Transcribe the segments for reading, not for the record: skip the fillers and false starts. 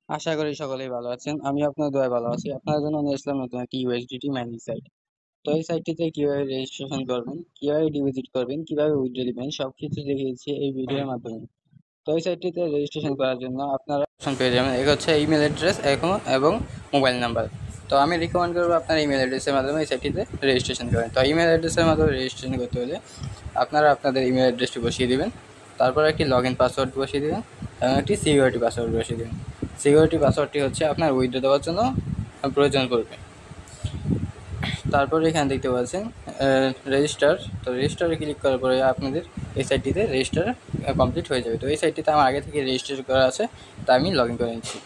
আশা করি সকলেই ভালো আছেন। আমি আপনার দোয়ায় ভালো আছি। আপনার জন্য নিয়ে আসলাম নতুন একটি ইউএসডিটি মাইনিং সাইট। তো এই সাইটটিতে কিভাবে রেজিস্ট্রেশন করবেন, কিভাবে ডিপোজিট করবেন, কিভাবে উইথড্র দিবেন সবকিছু দেখিয়েছি এই ভিডিওর মাধ্যমে। তো এই সাইটটিতে রেজিস্ট্রেশন করার জন্য আপনারা অপশন পেয়ে যাবেন। এক হচ্ছে ইমেল অ্যাড্রেস এবং মোবাইল নাম্বার। তো আমি রিকমেন্ড করবো আপনার ইমেল অ্যাড্রেসের মাধ্যমে এই সাইটটিতে রেজিস্ট্রেশন করেন। তো ইমেল অ্যাড্রেসের মাধ্যমে রেজিস্ট্রেশন করতে হলে আপনারা আপনাদের ইমেল অ্যাড্রেসটি বসিয়ে দিবেন, তারপর একটি লগ ইন পাসওয়ার্ড বসিয়ে দেবেন এবং একটি সিকিউরিটি পাসওয়ার্ড বসিয়ে দেবেন। সিকিউরিটি পাসওয়ার্ডটি হচ্ছে আপনার উইথড্র দেওয়ার জন্য প্রয়োজন পড়বে। তারপরে এখানে দেখতে পাচ্ছেন রেজিস্টার। তো রেজিস্টারে ক্লিক করার পরে আপনাদের এই সাইটটিতে রেজিস্টার কমপ্লিট হয়ে যাবে। তো এই সাইটটিতে আমার আগে থেকে রেজিস্টার করা আছে, তা আমি লগ ইন করে নিচ্ছি।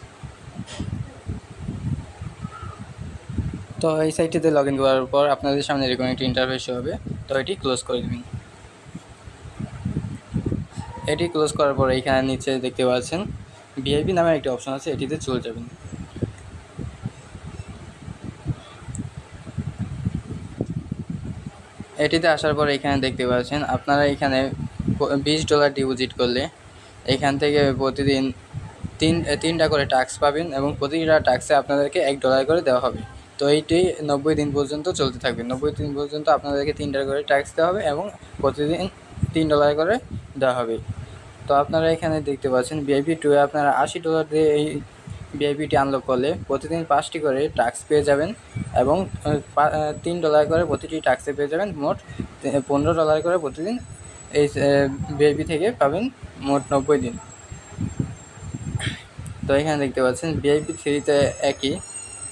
তো এই সাইটটিতে লগ ইন করার পর আপনাদের সামনে এরকম একটি ইন্টারফেস হবে। তো এটি ক্লোজ করে দেবেন। এটি ক্লোজ করার পর এইখানে নিচে দেখতে পাচ্ছেন ভিআইপি নামের একটি অপশন আছে, এটিতে চলে যাবেন। এটিতে আসার পর এখানে দেখতে পাচ্ছেন আপনারা এখানে $20 ডিপোজিট করলে এখান থেকে প্রতিদিন তিনটা করে টাস্ক পাবেন এবং প্রতিটা টাস্কে আপনাদেরকে $1 করে দেওয়া হবে। তো এইটি 90 দিন পর্যন্ত চলতে থাকবে। 90 দিন পর্যন্ত আপনাদেরকে 3টা করে টাস্ক দেওয়া হবে এবং প্রতিদিন $3 করে দেওয়া হবে। তো আপনারা এখানে দেখতে পাচ্ছেন ভিআইপি 2 এ আপনারা $80 দিয়ে এই ভিআইপিটি আনলক করলে প্রতিদিন 5টি করে টাস্ক পেয়ে যাবেন এবং $3 করে প্রতিটি টাস্কে পেয়ে যাবেন। মোট $15 করে প্রতিদিন এই ভিআইপি থেকে পাবেন মোট 90 দিন। তো এখানে দেখতে পাচ্ছেন ভিআইপি 3তে একই,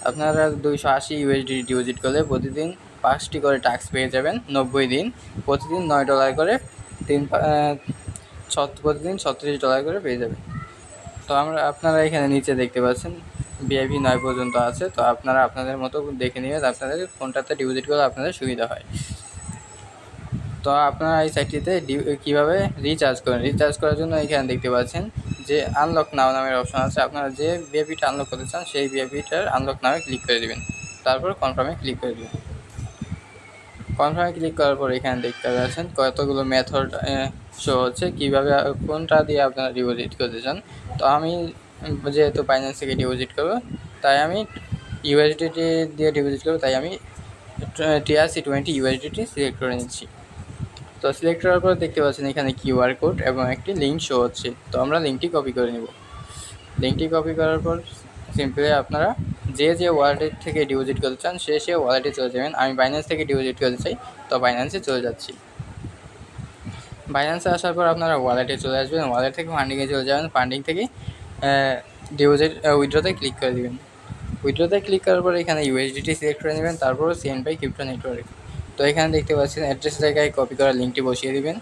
আপনারা $280 ডিপোজিট করলে প্রতিদিন 5টি করে টাস্ক পেয়ে যাবেন 90 দিন, প্রতিদিন $9 করে প্রতিদিন $36 করে পেয়ে যাবেন। তো আপনারা এখানে নিচে দেখতে পাচ্ছেন ভিআইপি 9 পর্যন্ত আছে। তো আপনারা আপনাদের মতো দেখে নেবেন আপনাদের কোনটাতে ডিপোজিট করলে আপনাদের সুবিধা হয়। তো আপনারা এই সাইটটিতে কীভাবে রিচার্জ করেন, রিচার্জ করার জন্য এখানে দেখতে পাচ্ছেন যে আনলক নাও নামের অপশন আছে। আপনারা যে ভিআইপিটা আনলক করতে চান সেই ভিআইপিটার আনলক নামে ক্লিক করে দেবেন, তারপর কনফার্মে ক্লিক করে দেবেন। কনফার্মে ক্লিক করার পর এখানে দেখতে পাচ্ছেন কতগুলো মেথড শো হচ্ছে কীভাবে কোনটা দিয়ে আপনারা ডিপোজিট করতে চান। তো আমি যেহেতু বাইন্যান্স থেকে ডিপোজিট করবো তাই আমি ইউএসডিটি দিয়ে ডিপোজিট করবো, তাই আমি TRC20 ইউএসডিটি সিলেক্ট করে নিচ্ছি। তো সিলেক্ট করার পর দেখতে পাচ্ছেন এখানে কিউআর কোড এবং একটি লিঙ্ক শো হচ্ছে। তো আমরা লিঙ্কটি কপি করে নেব। লিঙ্কটি কপি করার পর সিম্পলি আপনারা যে ওয়ালেট থেকে ডিপোজিট করতে চান সে ওয়ালেটে চলে যাবেন। আমি বাইন্যান্স থেকে ডিপোজিট করতে চাই, তো বাইন্যান্সে চলে যাচ্ছি। বাইন্যান্সে আসার পর আপনারা ওয়ালেটে চলে আসবেন, ওয়ালেট থেকে ফান্ডিংয়ে চলে যাবেন, ফান্ডিং থেকে ডিপোজিট উইথড্রতে ক্লিক করে দেবেন। উইথড্রতে ক্লিক করার পর এখানে ইউএসডিটি সিলেক্ট করে নেবেন, তারপর সেন্ড বাই ক্রিপ্টো নেটওয়ার্ক। তো এখানে দেখতে পাচ্ছেন অ্যাড্রেস জায়গায় কপি করা লিঙ্কটি বসিয়ে দেবেন,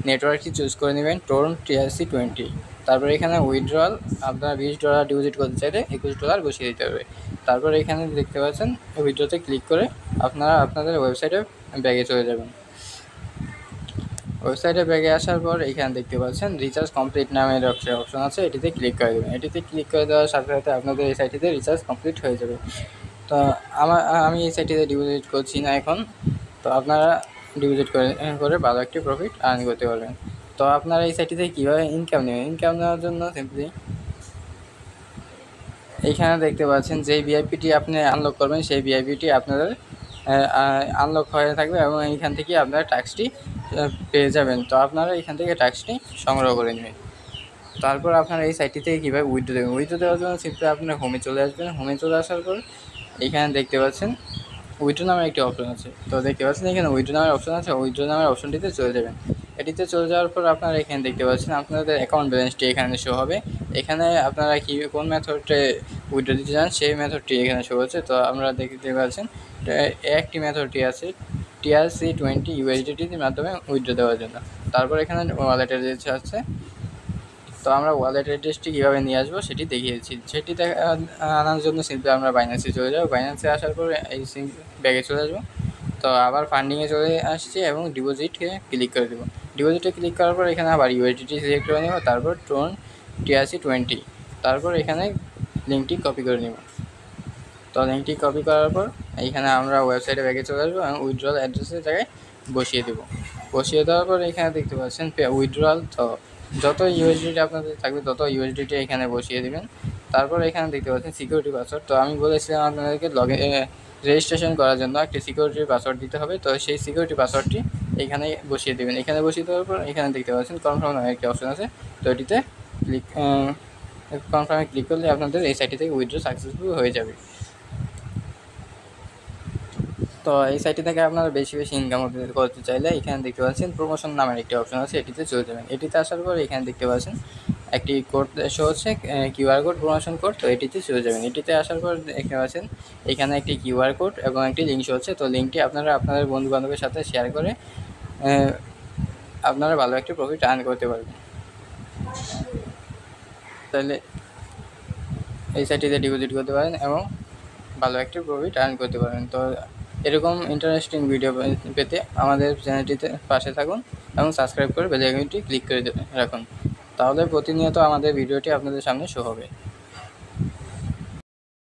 নেটওয়ার্কটি চুজ করে নেবেন টোন TRC20। তারপর এখানে উইথড্রয়াল আপনারা $20 ডিপোজিট করতে চাইলে $21 বসিয়ে দিতে হবে। তারপর এখানে দেখতে পাচ্ছেন উইথড্রতে ক্লিক করে আপনারা আপনাদের ওয়েবসাইটে ব্যাগে চলে যাবেন। ওয়েবসাইটে ব্যাগে আসার পর এখানে দেখতে পাচ্ছেন রিচার্জ কমপ্লিট নামের অপশন আছে, এটিতে ক্লিক করে দেবেন। এটিতে ক্লিক করে দেওয়ার সাথে সাথে আপনাদের এই সাইটটিতে রিচার্জ কমপ্লিট হয়ে যাবে। তো আমি এই সাইটটিতে ডিপোজিট করছি না এখন। তো আপনারা ডিপোজিট করে ভালো একটি প্রফিট আর্ন করতে পারবেন। তো আপনারা এই সাইটটিতে কীভাবে ইনকাম নেবেন, ইনকাম নেওয়ার জন্য সিম্পলি এইখানে দেখতে পাচ্ছেন যেই ভিআইপিটি আপনি আনলক করবেন সেই ভিআইপিটি আপনাদের আনলক হয়ে থাকবে এবং এইখান থেকে আপনারা ট্যাক্সটি পেয়ে যাবেন। তো আপনারা এখান থেকে ট্যাক্সটি সংগ্রহ করে নেবেন। তারপর আপনারা এই সাইটটি থেকে কীভাবে উইথড্র দেবেন, উইথড্র দেওয়ার জন্য সিম্পলি আপনারা হোমে চলে আসবেন। হোমে চলে আসার পর এইখানে দেখতে পাচ্ছেন উইথড্র নামের একটি অপশন আছে। তো দেখতে পাচ্ছেন এখানে উইথড্র নামের অপশন আছে, উইথড্র নামের অপশনটিতে চলে যাবেন। এটিতে চলে যাওয়ার পর আপনারা এখানে দেখতে পাচ্ছেন আপনাদের অ্যাকাউন্ট ব্যালেন্সটি এখানে শো হবে। এখানে আপনারা কোন মেথডে উইথড্র দিতে চান সেই মেথডটি এখানে শো হচ্ছে। তো আমরা দেখতে পাচ্ছেন একটি মেথডটি আছে TRC20 ইউএসডিটির মাধ্যমে উইথড্র দেওয়ার জন্য। তারপর এখানে ওয়ালেট অ্যাড্রেস আছে। তো আমরা ওয়ালেট অ্যাড্রেসটি কীভাবে নিয়ে আসবো সেটি দেখিয়েছি। সেটি আনার জন্য সিম্পলি আমরা বাইন্যান্সে চলে যাবো। বাইন্যান্সে আসার পরে এই ব্যাগে চলে আসবো। তো আবার ফান্ডিংয়ে চলে আসছি এবং ডিপোজিটে ক্লিক করে দেবো। ডিপোজিটে ক্লিক করার পর এখানে আবার ইউএসডিটি সিলেক্ট করে নেব, তারপর টোন TRC20, তারপর এখানে লিঙ্কটি কপি করে নেব। তো লিঙ্কটি কপি করার পর এইখানে আমরা ওয়েবসাইটে ব্যাগে চলে আসবো এবং উইথড্রয়াল অ্যাড্রেসের জায়গায় বসিয়ে দেবো। বসিয়ে দেওয়ার পর এখানে দেখতে পাচ্ছেন উইথড্রয়াল। তো যত ইউএসডিটি আপনাদের থাকবে তত ইউএসডিটি এখানে বসিয়ে দেবেন। তারপর এখানে দেখতে পাচ্ছেন সিকিউরিটি পাসওয়ার্ড। তো আমি বলেছিলাম আপনাদেরকে রেজিস্ট্রেশন করার জন্য একটি সিকিউরিটি পাসওয়ার্ড দিতে হবে। তো সেই সিকিউরিটি পাসওয়ার্ডটি এখানে বসিয়ে দেবেন। এখানে বসিয়ে দেওয়ার পর এখানে দেখতে পাচ্ছেন কনফার্ম নামে একটি অপশন আছে। তো এটিতে কনফার্মে ক্লিক করলে আপনাদের এই সাইটটি থেকে উইথড্র সাকসেসফুল হয়ে যাবে। তো এই সাইটটি থেকে আপনারা বেশি ইনকাম করতে চাইলে এখানে দেখতে পাচ্ছেন প্রমোশন নামের একটি অপশন আছে, এটিতে চলে যাবেন। এটিতে আসার পর এখানে দেখতে পাচ্ছেন একটি কোড শো হচ্ছে, কিউআর কোড, প্রমোশন কোড। তো এটিতে চলে যাবেন। এটিতে আসার পর দেখতে পাচ্ছেন এখানে একটি কিউআর কোড এবং একটি লিঙ্ক শো হচ্ছে। তো লিঙ্কটি আপনারা আপনাদের বন্ধুবান্ধবের সাথে শেয়ার করে আপনারা ভালো একটি প্রফিট আর্ন করতে পারবেন। তাহলে এই সাইটটিতে ডিপোজিট করতে পারেন এবং ভালো একটি প্রফিট আর্ন করতে পারেন। তো এরকম ইন্টারেস্টিং ভিডিও পেতে আমাদের চ্যানেলটিতে পাশে থাকুন এবং সাবস্ক্রাইব করে বেল আইকনটি ক্লিক করে রাখুন। তাহলে প্রতিনিয়ত আমাদের ভিডিওটি আপনাদের সামনে শো হবে।